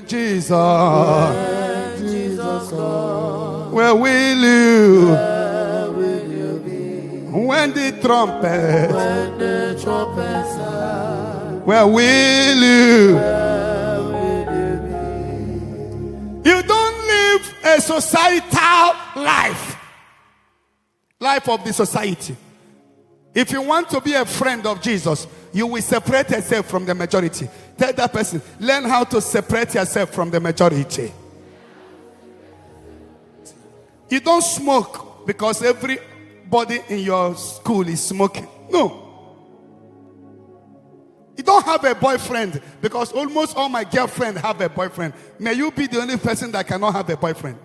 Jesus, when Jesus comes, where will you? where will you be? When the trumpet, When the trumpet sounds, where will you? where will you be? You don't live a societal life of the society. If you want to be a friend of Jesus, you will separate yourself from the majority. Tell that person, learn how to separate yourself from the majority. You don't smoke because everybody in your school is smoking. No. You don't have a boyfriend because almost all my girlfriends have a boyfriend. May you be the only person that cannot have a boyfriend.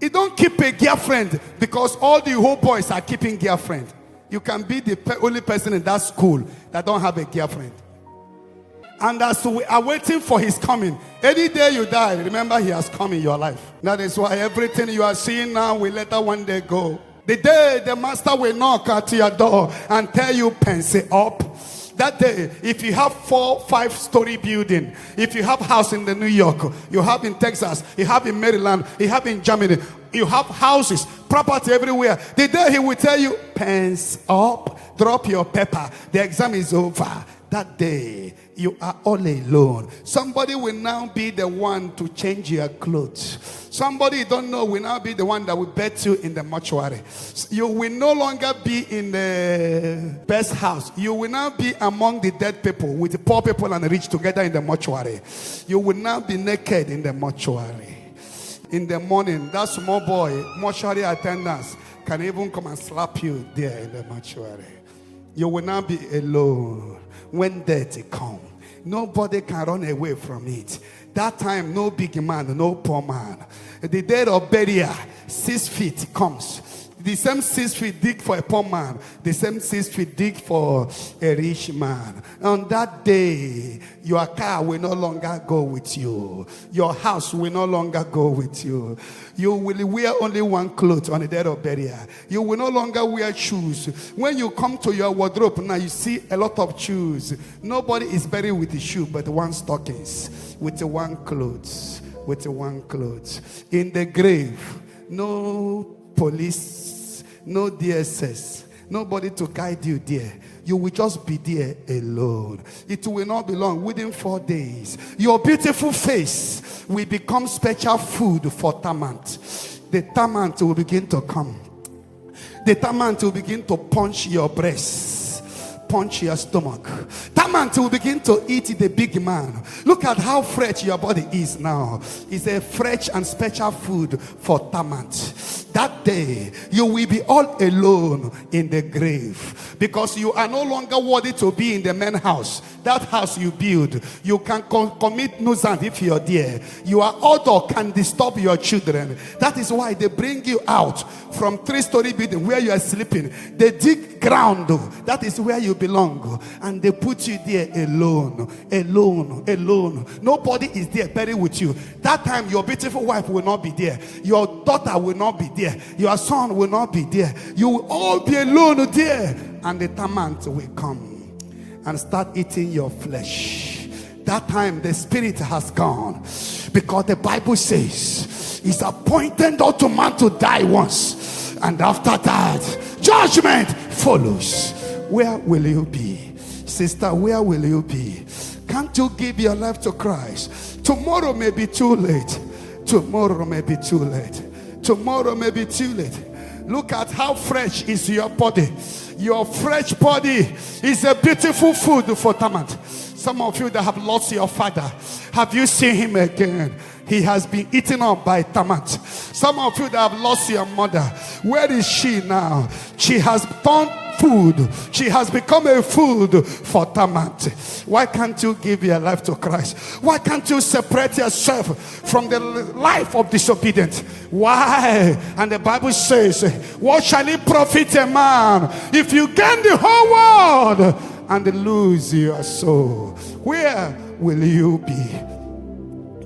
You don't keep a girlfriend because all the whole boys are keeping girlfriend. You can be the only person in that school that don't have a girlfriend. And as we are waiting for his coming, any day you die, remember he has come in your life. That is why everything you are seeing now will later one day go. The day the master will knock at your door and tell you, pencil up. That day, if you have 4-5-story building, if you have house in the New York, you have in Texas, you have in Maryland, you have in Germany, you have houses, property everywhere. The day he will tell you, pens up, drop your paper, the exam is over. That day, you are all alone. Somebody will now be the one to change your clothes. Somebody you don't know will now be the one that will bet you in the mortuary. You will no longer be in the best house. You will now be among the dead people with the poor people and the rich together in the mortuary. You will now be naked in the mortuary. In the morning, that small boy, mortuary attendants, can even come and slap you there in the mortuary. You will now be alone. When death comes, nobody can run away from it. That time, no big man, no poor man. The day of burial, 6 feet comes. The same 6 feet dig for a poor man. The same 6 feet dig for a rich man. On that day, your car will no longer go with you. Your house will no longer go with you. You will wear only one cloth on the day of burial. You will no longer wear shoes. When you come to your wardrobe now, you see a lot of shoes. Nobody is buried with a shoe but one stockings, with one clothes, with one clothes. In the grave, no police, no DSS, nobody to guide you there. You will just be there alone. It will not be long. Within 4 days, your beautiful face will become special food for termite. The termite will begin to come. The termite will begin to punch your breasts, punch your stomach. Termite will begin to eat the big man. Look at how fresh your body is now. It's a fresh and special food for termite. That day, you will be all alone in the grave because you are no longer worthy to be in the main house. That house you build, you can commit nuisance if you're there. Your odor can disturb your children. That is why they bring you out from 3-story building where you are sleeping. They dig ground. That is where you belong. And they put you there alone, alone, alone. Nobody is there buried with you. That time, your beautiful wife will not be there. Your daughter will not be there. Your son will not be there. You will all be alone there. And the termite will come and start eating your flesh. That time the spirit has gone, because the Bible says it's appointed unto man to die once, and after that judgment follows. Where will you be, sister? Where will you be? Can't you give your life to Christ? Tomorrow may be too late. Tomorrow may be too late. Tomorrow may be too late. Look at how fresh is your body. Your fresh body is a beautiful food for termite. Some of you that have lost your father, have you seen him again? He has been eaten up by termite. Some of you that have lost your mother, where is she now? She has turned food. She has become a food for termite. Why can't you give your life to Christ? Why can't you separate yourself from the life of disobedience? Why? And the Bible says, what shall it profit a man if you gain the whole world and lose your soul? Where will you be?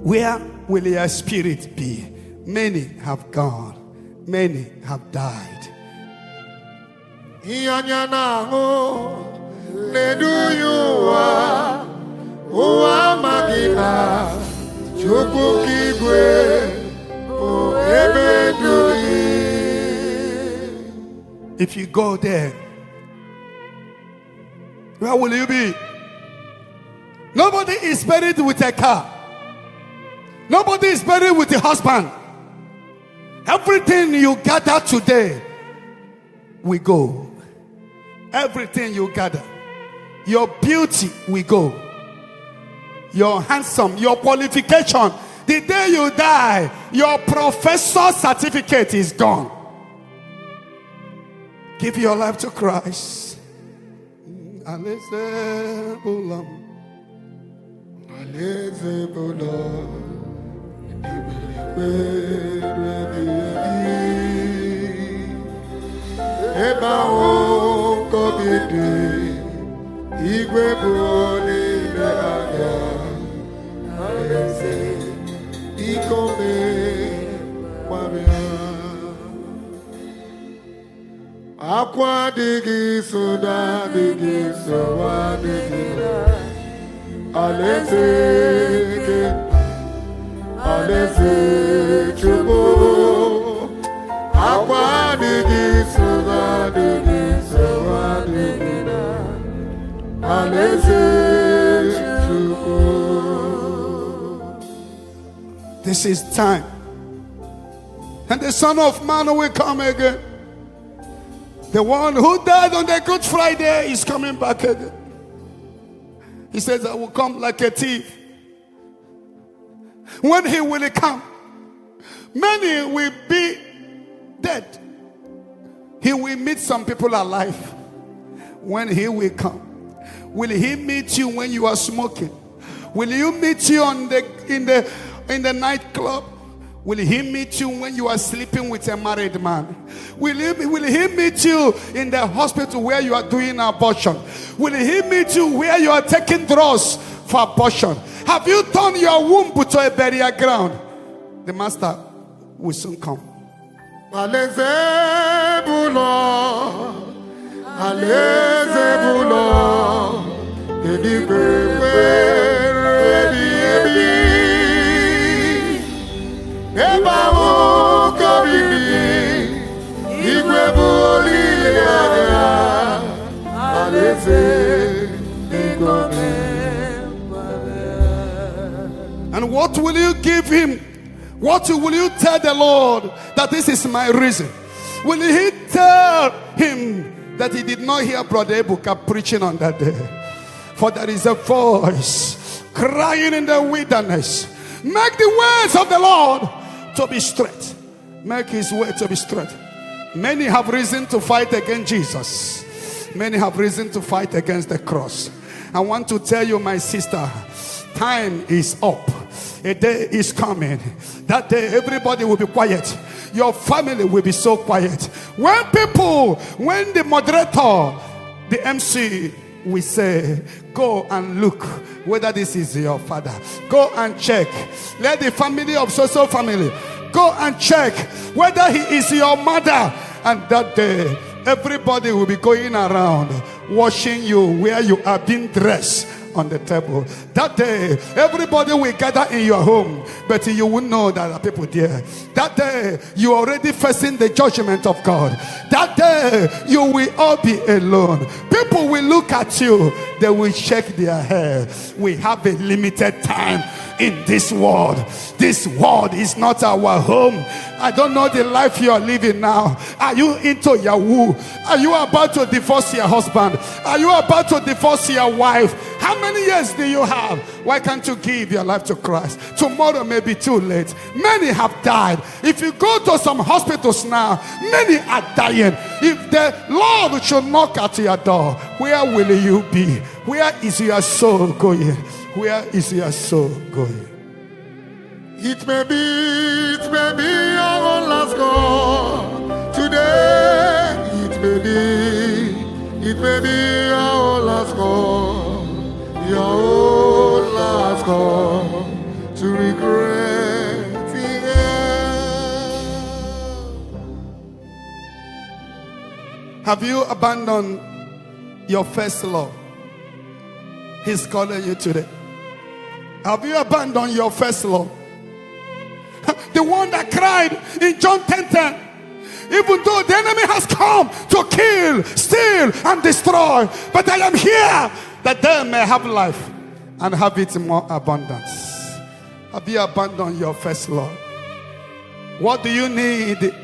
Where will your spirit be? Many have gone. Many have died. Nedu yuwa, uwa magina. If you go there, where will you be? Nobody is buried with a car. Nobody is buried with a husband. Everything you gather today, we go. Everything you gather. Your beauty, we go. Your handsome, your qualification. The day you die, your professor certificate is gone. Give your life to Christ. Aqua digi soda digi soa digi alese chubo. Aqua digi soda digi soa digi alese chubo. This is time. And the Son of Man will come again. The one who died on the Good Friday is coming back again. He says, I will come like a thief. When he will come, many will be dead. He will meet some people alive. When he will come, will he meet you when you are smoking? Will you meet you in the nightclub? Will he meet you when you are sleeping with a married man? Will he meet you in the hospital where you are doing abortion? Will he meet you where you are taking drugs for abortion? Have you turned your womb to a burial ground? The master will soon come. And what will you give him? What will you tell the Lord that this is my reason? Will he tell him that he did not hear Brother Ebuka preaching on that day? For there is a voice crying in the wilderness, make the ways of the Lord to be straight. Make his way to be straight. Many have reason to fight against Jesus. Many have reason to fight against the cross. I want to tell you, my sister, time is up. A day is coming. That day everybody will be quiet. Your family will be so quiet. When the moderator, the MC, we say, go and look whether this is your father. Go and check. Let the family of so family go and check whether he is your mother. And that day everybody will be going around watching you where you are being dressed on the table. That day everybody will gather in your home, but you will know that there are people there. That day you are already facing the judgment of God. That day you will all be alone. People will look at you, they will shake their head. We have a limited time in this world. This world is not our home. I don't know the life you are living now. Are you into Yahoo? Are you about to divorce your husband? Are you about to divorce your wife? How many years do you have? Why can't you give your life to Christ? Tomorrow may be too late. Many have died. If you go to some hospitals now, many are dying. If the Lord should knock at your door, where will you be? Where is your soul going? Where is your soul going? It may be our last call today. It may be our last call, your last call to regret the end. Have you abandoned your first love? He's calling you today. Have you abandoned your first love? The one that cried in John 10:10. Even though the enemy has come to kill, steal, and destroy, but I am here that they may have life and have it in more abundance. Have you abandoned your first love? What do you need?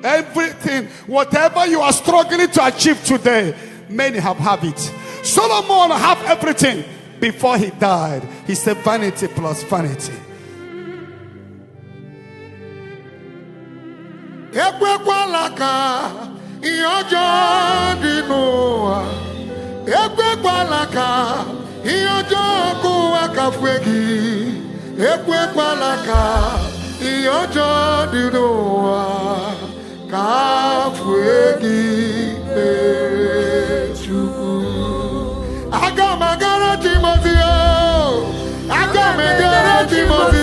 Everything, whatever you are struggling to achieve today, many have it. Solomon have everything before he died. He said vanity plus vanity. Ekwekwala ka ihe ọjọọ dị n'ụwa. Ekwekwala ka ihe ọjọọ kụwa kafue gị. Ekwekwala ka ihe ọjọọ dị n'ụwa kafue gị Chukwu. Aga m agara Timothy, aga m agara Timothy,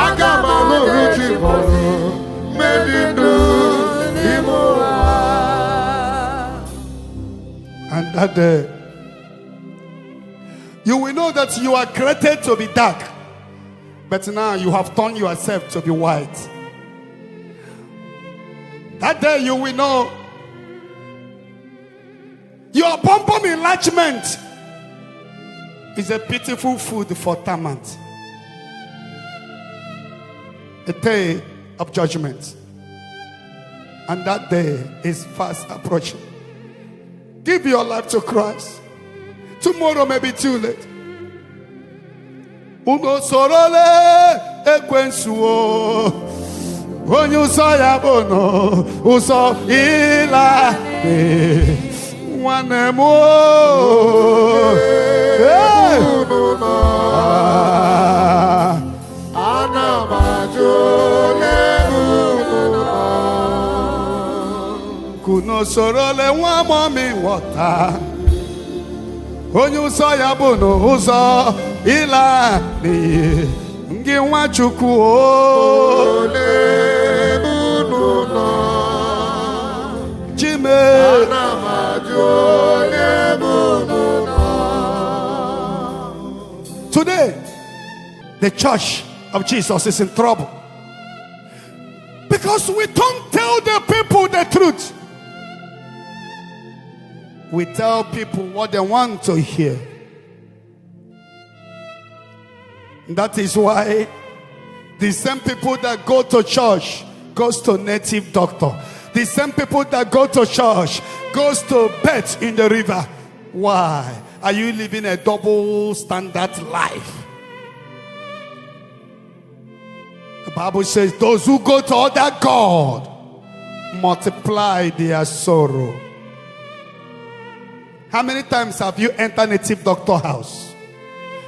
aga m alụrụ Timothy. And that day, you will know that you are created to be dark, but now you have turned yourself to be white. That day you will know your pom-pom enlargement is a pitiful food for torment. A day of judgment, and that day is fast approaching. Give your life to Christ. Tomorrow may be too late. Uno sorole ekwensuo onyu ya bono uso ila wanemo kuno sorole wa mami wata onyu ya bono uso ila ni ngi nwa Chukwu Today, the church of Jesus is in trouble because we don't tell the people the truth. We tell people what they want to hear. That is why the same people that go to church goes to native doctor. The same people that go to church goes to bet in the river. Why? Are you living a double standard life? The Bible says those who go to other God multiply their sorrow. How many times have you entered native doctor house?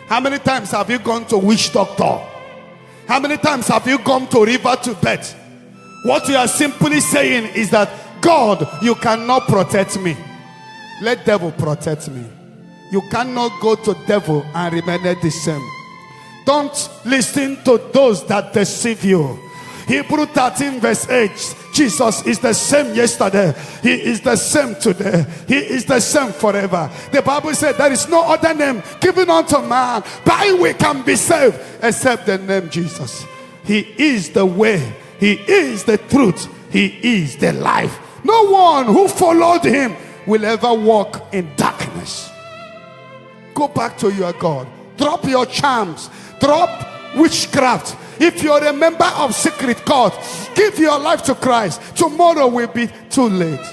How many times have you gone to witch doctor? How many times have you gone to river to bet? What you are simply saying is that God, you cannot protect me. Let devil protect me. You cannot go to devil and remain the same. Don't listen to those that deceive you. Hebrew 13 verse 8. Jesus is the same yesterday. He is the same today. He is the same forever. The Bible said there is no other name given unto man by which we can be saved except the name Jesus. He is the way. He is the truth. He is the life. No one who followed him will ever walk in darkness. Go back to your God. Drop your charms. Drop witchcraft. If you're a member of secret court, give your life to Christ. Tomorrow will be too late.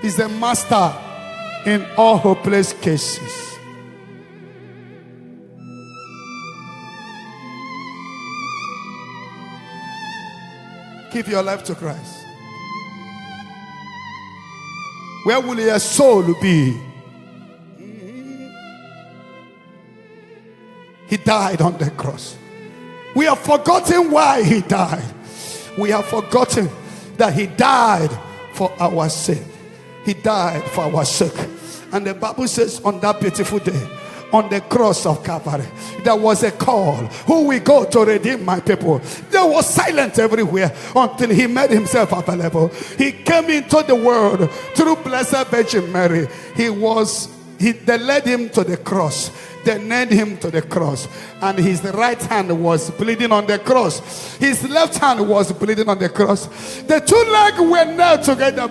He's a master in all hopeless cases. Give your life to Christ. Where will your soul be? He died on the cross. We have forgotten why he died. We have forgotten that he died for our sake. He died for our sake. And the Bible says on that beautiful day, on the cross of Calvary, there was a call. Who will go to redeem my people? There was silence everywhere until he made himself available. He came into the world through Blessed Virgin Mary. They led him to the cross. They nailed him to the cross, and his right hand was bleeding on the cross. His left hand was bleeding on the cross. The two legs were nailed together,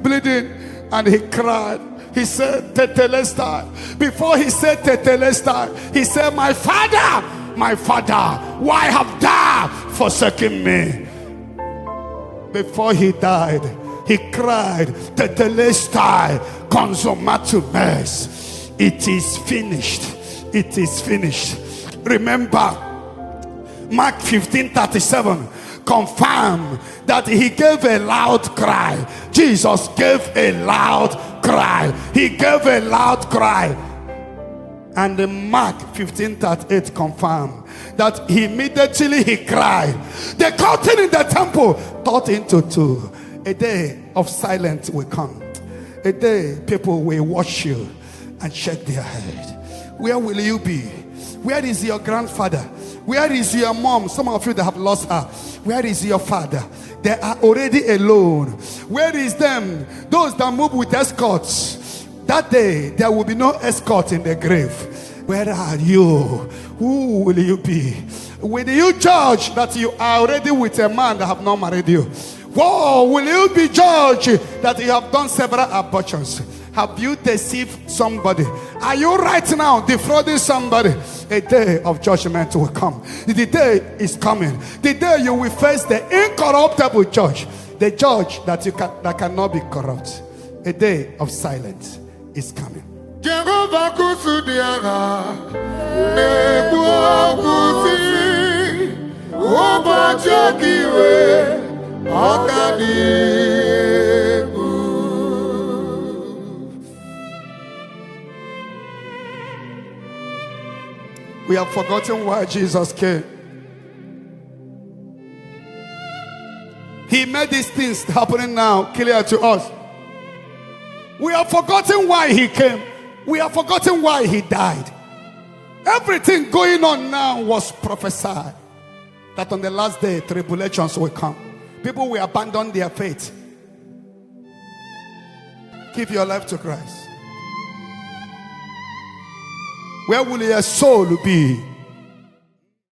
bleeding, and he cried. He said, Tetelestai. Before he said Tetelestai, he said, my father, why have thou forsaken me? Before he died, he cried, Tetelestai, consummatu mes. It is finished. It is finished. Remember, Mark 15:37 confirmed that he gave a loud cry. Jesus gave a loud cry. He gave a loud cry. And in Mark 15:38 confirmed that immediately he cried. The curtain in the temple turned into two. A day of silence will come. A day people will watch you and shake their head. Where will you be? Where is your grandfather? Where is your mom? Some of you that have lost her. Where is your father? They are already alone. Where is them? Those that move with escorts. That day there will be no escort in the grave. Where are you? Who will you be? Will you judge that you are already with a man that have not married you? Whoa, will you be judged that you have done several abortions? Have you deceived somebody? Are you right now defrauding somebody? A day of judgment will come. The day is coming. The day you will face the incorruptible judge. The judge that cannot be corrupt. A day of silence is coming. Jehovah kusudiana, nebu kusi, oba chakiwe, akadibu. We have forgotten why Jesus came. He made these things happening now clear to us. We have forgotten why he came. We have forgotten why he died. Everything going on now was prophesied. That on the last day, tribulations will come. People will abandon their faith. Give your life to Christ. Where will your soul be?